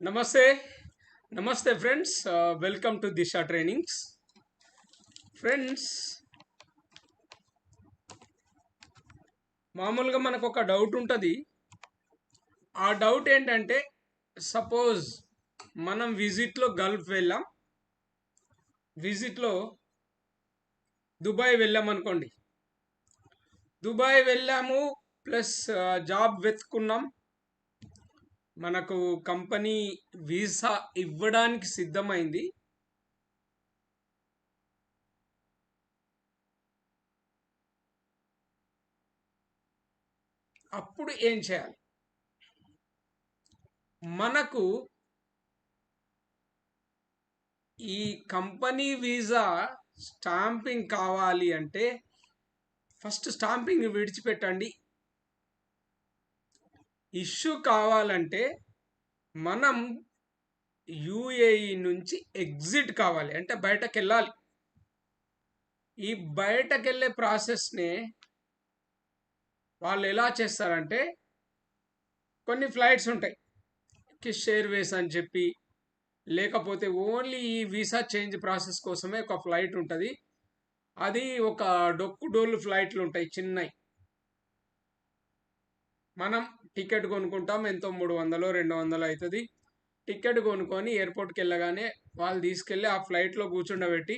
Namaste, namaste, friends. Welcome to Disha Trainings. Friends, మామూలుగా మనకు ఒక డౌట్ ఉంటుంది. ఆ డౌట్ ఏంటంటే, సపోజ్ మనం విజిట్లో గల్ఫ్ వెళ్ళాం, విజిట్లో దుబాయ్ వెళ్ళాం అనుకోండి. దుబాయ్ వెళ్ళాము ప్లస్ జాబ్ వెతుకున్నాం, మనకు కంపెనీ వీసా ఇవ్వడానికి సిద్ధమైంది. అప్పుడు ఏం చేయాలి? మనకు ఈ కంపెనీ వీసా స్టాంపింగ్ కావాలి అంటే ఫస్ట్ స్టాంపింగ్ విడిచిపెట్టండి. ఇష్యూ కావాలంటే మనం యుఏఈ నుంచి ఎగ్జిట్ కావాలి, అంటే బయటకు వెళ్ళాలి. ఈ బయటకు వెళ్ళే ప్రాసెస్నే వాళ్ళు ఎలా చేస్తారంటే, కొన్ని ఫ్లైట్స్ ఉంటాయి, కిష్ ఎయిర్వేస్ అని చెప్పి, లేకపోతే ఓన్లీ ఈ వీసా చేంజ్ ప్రాసెస్ కోసమే ఒక ఫ్లైట్ ఉంటుంది. అది ఒక డొక్కు డోళ్ళు ఫ్లైట్లు ఉంటాయి, చిన్నవి. మనం టికెట్ కొనుక్కుంటాం, ఎంతో 300 200 అవుతుంది. టికెట్ కొనుక్కొని ఎయిర్పోర్ట్కి వెళ్ళగానే వాళ్ళు తీసుకెళ్ళి ఆ ఫ్లైట్లో కూర్చుండబెట్టి,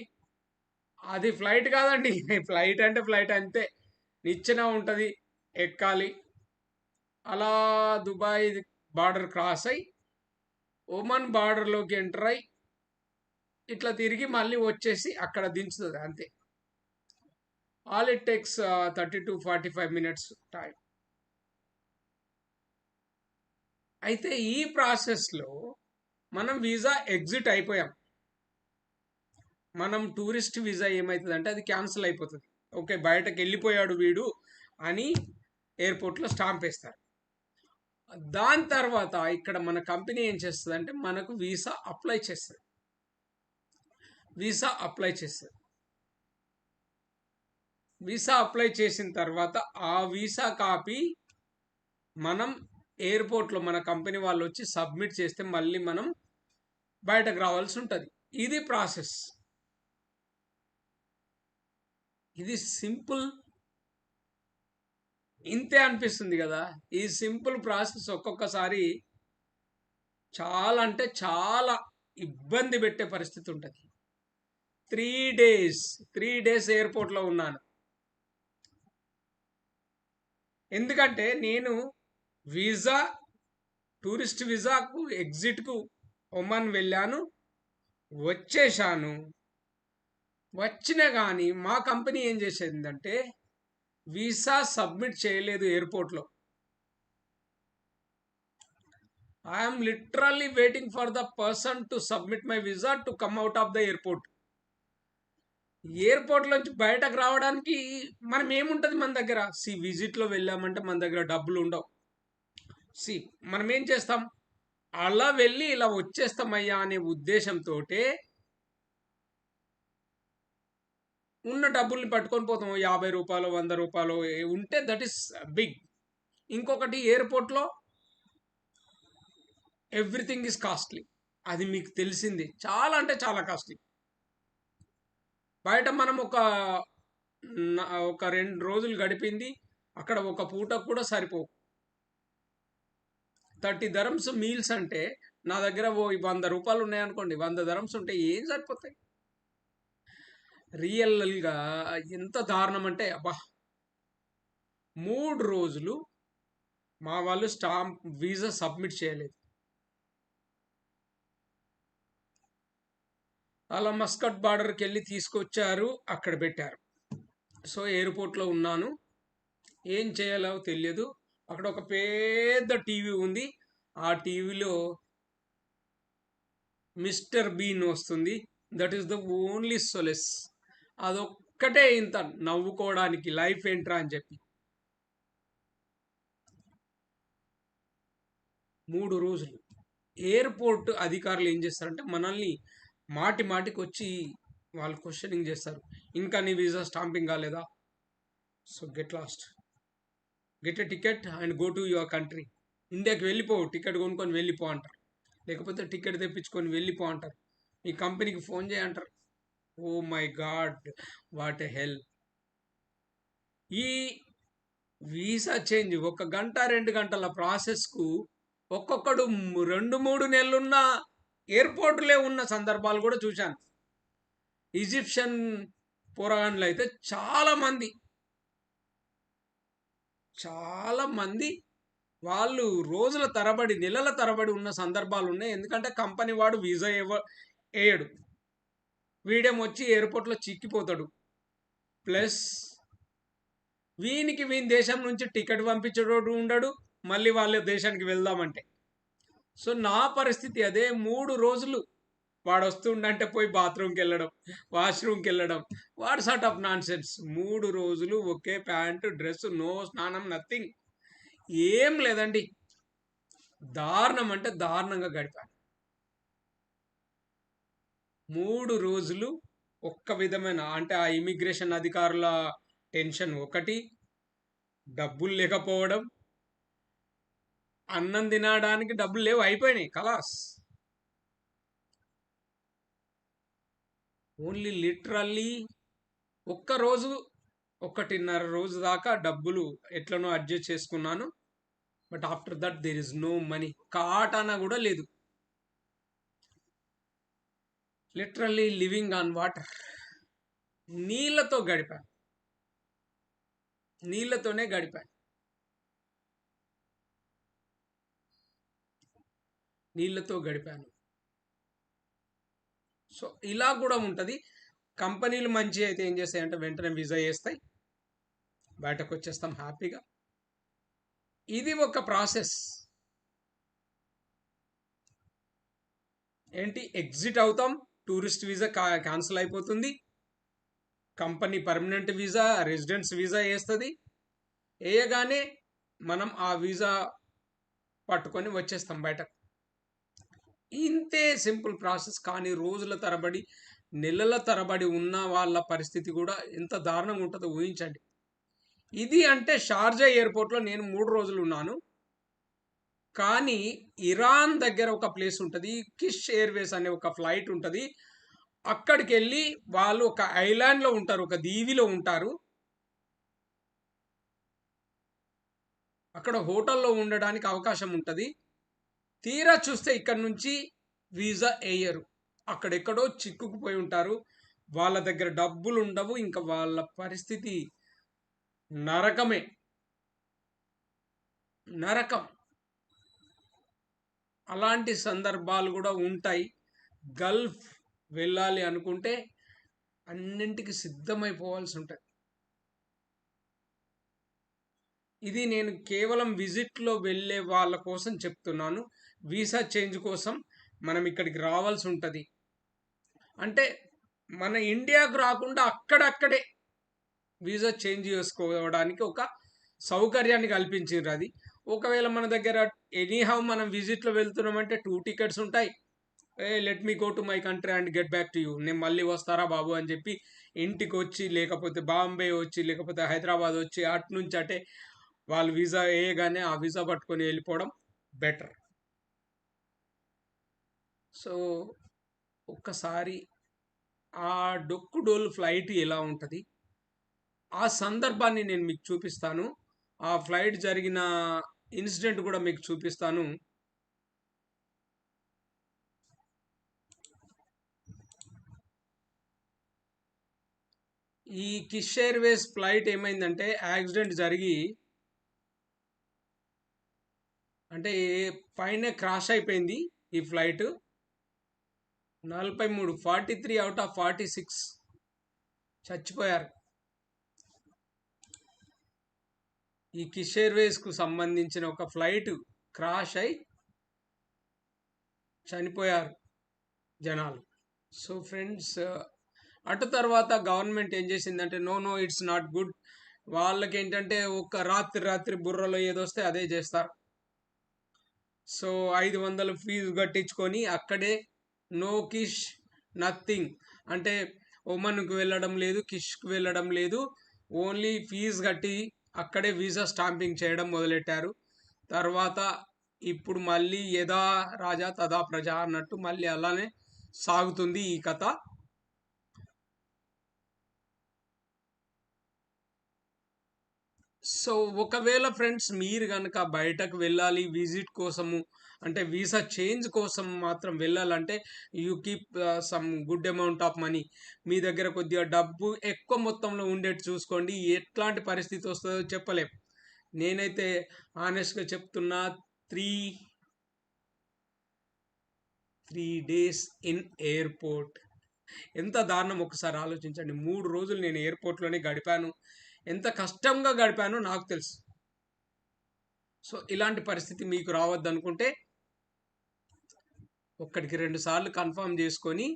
అది ఫ్లైట్ కాదండి, ఫ్లైట్ అంటే ఫ్లైట్ అంతే, నిచ్చెన ఉంటుంది, ఎక్కాలి. అలా దుబాయ్ బార్డర్ క్రాస్ అయ్యి ఒమన్ బార్డర్లోకి ఎంటర్ అయ్యి ఇట్లా తిరిగి మళ్ళీ వచ్చేసి అక్కడ దించుతుంది, అంతే. All it takes 30 to 45 minutes time. అయితే ఈ ప్రాసెస్లో మనం వీసా ఎగ్జిట్ అయిపోయాం. మనం టూరిస్ట్ వీసా ఏమవుతుందంటే అది క్యాన్సిల్ అయిపోతుంది. ఓకే, బయటకు వెళ్ళిపోయాడు వీడు అని ఎయిర్పోర్ట్లో స్టాంప్ వేస్తారు. దాని తర్వాత ఇక్కడ మన కంపెనీ ఏం చేస్తుంది అంటే మనకు వీసా అప్లై చేస్తుంది. వీసా అప్లై చేసిన తర్వాత ఆ వీసా కాపీ మనం ఎయిర్పోర్ట్లో మన కంపెనీ వాళ్ళు వచ్చి సబ్మిట్ చేస్తే మళ్ళీ మనం బయటకు రావాల్సి ఉంటుంది. ఇది ప్రాసెస్. ఇది సింపుల్, ఇంతే అనిపిస్తుంది కదా. ఈ సింపుల్ ప్రాసెస్ ఒక్కొక్కసారి చాలా అంటే చాలా ఇబ్బంది పెట్టే పరిస్థితి ఉంటుంది. 3 days ఎయిర్పోర్ట్లో ఉన్నాను. ఎందుకంటే నేను టూరిస్ట్ వీసాకు ఎగ్జిట్కు ఒమన్ వెళ్ళాను, వచ్చేసాను. వచ్చినా కానీ మా కంపెనీ ఏం చేసేదంటే వీసా సబ్మిట్ చేయలేదు ఎయిర్పోర్ట్లో. I'm literally waiting for the person to submit my visa to come out of the airport. ఎయిర్పోర్ట్లోంచి బయటకు రావడానికి మనం ఏముంటుంది మన దగ్గర? విజిట్లో వెళ్ళామంటే మన దగ్గర డబ్బులు ఉండవు. మనం ఏం చేస్తాం, అలా వెళ్ళి ఇలా వచ్చేస్తామయ్యా అనే ఉద్దేశంతో ఉన్న డబ్బుల్ని పట్టుకొని పోతాం. 50 రూపాయలు 100 రూపాయలు ఉంటే దట్ ఈస్ బిగ్. ఇంకొకటి, ఎయిర్పోర్ట్లో ఎవ్రీథింగ్ ఈజ్ కాస్ట్లీ, అది మీకు తెలిసింది. చాలా అంటే చాలా కాస్ట్లీ. బయట మనం ఒక 2 రోజులు గడిపింది అక్కడ ఒక పూట కూడా సరిపోవు. 30 dirhams మీల్స్ అంటే నా దగ్గర 100 రూపాయలు ఉన్నాయనుకోండి, 100 dirhams ఉంటే ఏం సరిపోతాయి? రియల్గా ఎంత దారుణం అంటే, అబ్బా, 3 రోజులు మా వాళ్ళు వీసా సబ్మిట్ చేయలేదు. అలా మస్కట్ బార్డర్కి వెళ్ళి తీసుకొచ్చారు, అక్కడ పెట్టారు. సో ఎయిర్పోర్ట్లో ఉన్నాను, ఏం చేయాలో తెలియదు. అక్కడ ఒక పెద్ద టీవీ ఉంది, ఆ టీవీలో మిస్టర్ బీన్ వస్తుంది. That is the only solace. అదొక్కటే ఇంత నవ్వుకోవడానికి, లైఫ్ ఏంట్రా అని చెప్పి. 3 రోజులు ఎయిర్పోర్ట్ అధికారులు ఏం చేస్తారంటే మనల్ని మాటికి వచ్చి వాళ్ళు క్వశ్చనింగ్ చేస్తారు. ఇంకా నీ వీసా స్టాంపింగ్ కాలేదా? So get lost, get a ticket and go to your country. ఇండియాకి వెళ్ళిపో, టికెట్ కొనుక్కొని వెళ్ళిపో అంటారు. లేకపోతే టికెట్ తెప్పించుకొని వెళ్ళిపో అంటారు. మీ కంపెనీకి ఫోన్ చేయంటారు. Oh my God, what a hell. ఈ వీసా చేంజ్ 1 గంట 2 గంటల ప్రాసెస్కు ఒక్కొక్కడు 2-3 నెలలున్న ఎయిర్పోర్ట్లే ఉన్న సందర్భాలు కూడా చూశాను. ఈజిప్షియన్ పోరాగాండ్లు అయితే చాలా మంది వాళ్ళు రోజుల తరబడి నెలల తరబడి ఉన్న సందర్భాలు ఉన్నాయి. ఎందుకంటే కంపెనీ వాడు వీసా వేయడు, వీడేమొచ్చి ఎయిర్పోర్ట్లో చిక్కిపోతాడు. ప్లస్ వీని దేశం నుంచి టికెట్ పంపించేటోడు ఉండడు, మళ్ళీ వాళ్ళ దేశానికి వెళ్దామంటే. సో నా పరిస్థితి అదే. 3 రోజులు వాడు వస్తుండంటే పోయి బాత్రూమ్కి వెళ్ళడం, వాష్రూమ్కి వెళ్ళడం, what sort of non sense. 3 రోజులు ఒకే ప్యాంటు డ్రెస్, నో స్నానం, నథింగ్, ఏం లేదండి. దారుణం అంటే దారుణంగా గడిపాను. 3 రోజులు ఒక్క విధమైన అంటే ఆ ఇమిగ్రేషన్ అధికారుల టెన్షన్ ఒకటి, డబ్బులు లేకపోవడం, అన్నం తినడానికి డబ్బులు లేవు, అయిపోయినాయి ఖలాస్. ఓన్లీ లిటరల్లీ ఒక్కరోజు 1.5 రోజు దాకా డబ్బులు ఎట్లనో అడ్జస్ట్ చేసుకున్నాను. But after that there is no money. కాటానా కూడా లేదు. Literally living on water. నీళ్ళతో గడిపాను, నీళ్ళతోనే గడిపాను, నీళ్ళతో గడిపాను. సో ఇలా కూడా ఉంటుంది. కంపెనీలు మంచి అయితే ఏం చేస్తాయంటే వెంటనే వీసా చేస్తాయి, బయటకు వచ్చేస్తాం హ్యాపీగా. ఇది ఒక ప్రాసెస్. ఏంటి, ఎగ్జిట్ అవుతాం, టూరిస్ట్ వీసా క్యాన్సిల్ అయిపోతుంది, company permanent visa residence visa వేస్తుంది, వేయగానే మనం ఆ వీసా పట్టుకొని వచ్చేస్తాం బయటకు. ఇంతే సింపుల్ ప్రాసెస్. కానీ రోజుల తరబడి నెలల తరబడి ఉన్న వాళ్ళ పరిస్థితి కూడా ఎంత దారుణంగా ఉంటుందో ఊహించండి. ఇది అంటే షార్జా ఎయిర్పోర్ట్లో నేను 3 రోజులు ఉన్నాను. కానీ ఇరాన్ దగ్గర ఒక ప్లేస్ ఉంటుంది, కిష్ ఎయిర్వేస్ అనే ఒక ఫ్లైట్ ఉంటుంది. అక్కడికి వెళ్ళి వాళ్ళు ఒక ఐలాండ్లో ఉంటారు, ఒక దీవిలో ఉంటారు. అక్కడ హోటల్లో ఉండడానికి అవకాశం ఉంటుంది. తీరా చూస్తే ఇక్కడ నుంచి వీసా వేయరు, అక్కడెక్కడో చిక్కుకుపోయి ఉంటారు. వాళ్ళ దగ్గర డబ్బులు ఉండవు, ఇంకా వాళ్ళ పరిస్థితి నరకమే, నరకం. అలాంటి సందర్భాలు కూడా ఉంటాయి. గల్ఫ్ వెళ్ళాలి అనుకుంటే అన్నింటికి సిద్ధమైపోవాల్సి ఉంటుంది. ఇది నేను కేవలం విజిట్లో వెళ్ళే వాళ్ళ కోసం చెప్తున్నాను. వీసా చేంజ్ కోసం మనం ఇక్కడికి రావాల్సి ఉంటుంది. అంటే మన ఇండియాకు రాకుండా అక్కడక్కడే వీసా చేంజ్ చేసుకోవడానికి ఒక సౌకర్యాన్ని కల్పించారు. అది ఒకవేళ మన దగ్గర ఎనీహౌ మనం విజిట్లో వెళ్తున్నామంటే 2 టికెట్స్ ఉంటాయి. Let me go to my country and get back to you, నేను మళ్ళీ వస్తారా బాబు అని చెప్పి ఇంటికి వచ్చి, లేకపోతే బాంబే వచ్చి, లేకపోతే హైదరాబాద్ వచ్చి, అటు నుంచి అటే వాళ్ళు వీసా వేయగానే ఆ వీసా పట్టుకొని వెళ్ళిపోవడం బెటర్. సో ఒక్కసారి ఆ డొక్కుడోలు ఫ్లైట్ ఎలా ఉంటుంది ఆ సందర్భాన్ని నేను మీకు చూపిస్తాను. ఆ ఫ్లైట్ జరిగిన ఇన్సిడెంట్ కూడా మీకు చూపిస్తాను. ఈ కిష్ ఎయిర్వేస్ ఫ్లైట్ ఏమైందంటే యాక్సిడెంట్ జరిగి అంటే పైన క్రాష్ అయిపోయింది ఈ ఫ్లైట్. 43 అవుట్ ఆఫ్ 46 చచ్చిపోయారు. ఈ కిష్ ఎయిర్వేస్కు సంబంధించిన ఒక ఫ్లైట్ క్రాష్ అయి చనిపోయారు జనాలు. సో ఫ్రెండ్స్, అటు తర్వాత గవర్నమెంట్ ఏం చేసిందంటే నో ఇట్స్ నాట్ గుడ్. వాళ్ళకి ఏంటంటే ఒక రాత్రి బుర్రలో ఏదొస్తే అదే చేస్తారు. సో 500 ఫీజు కట్టించుకొని అక్కడే నో కిష్ నథింగ్, అంటే ఒమన్కు వెళ్ళడం లేదు, కిష్కు వెళ్ళడం లేదు, ఓన్లీ ఫీజు కట్టి అక్కడే వీసా స్టాంపింగ్ చేయడం మొదలెట్టారు. తర్వాత ఇప్పుడు మళ్ళీ యథా రాజా తథా ప్రజ అన్నట్టు మళ్ళీ అలానే సాగుతుంది ఈ కథ. సో ఒకవేళ ఫ్రెండ్స్ మీరు కనుక బయటకు వెళ్ళాలి విజిట్ కోసము, అంటే వీసా చేంజ్ కోసం మాత్రం వెళ్ళాలంటే you keep some good amount of money. మీ దగ్గర కొద్దిగా డబ్బు ఎక్కువ మొత్తంలో ఉండేట్టు చూసుకోండి. ఎట్లాంటి పరిస్థితి వస్తుందో చెప్పలేం. నేనైతే ఆనెస్ట్గా చెప్తున్నా, త్రీ 3 డేస్ ఇన్ ఎయిర్‌పోర్ట్. ఎంత దారుణం ఒక్కసారి ఆలోచించండి. 3 రోజులు నేను ఎయిర్‌పోర్ట్‌లోనే గడిపాను. ఎంత కష్టంగా గడిపానో నాకు తెలుసు. సో, ఇలాంటి పరిస్థితి మీకు రావద్దనుకుంటే ఒక్కటికి 2 సార్లు కన్ఫర్మ్ చేసుకొని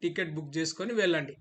టికెట్ బుక్ చేసుకొని వెళ్ళండి.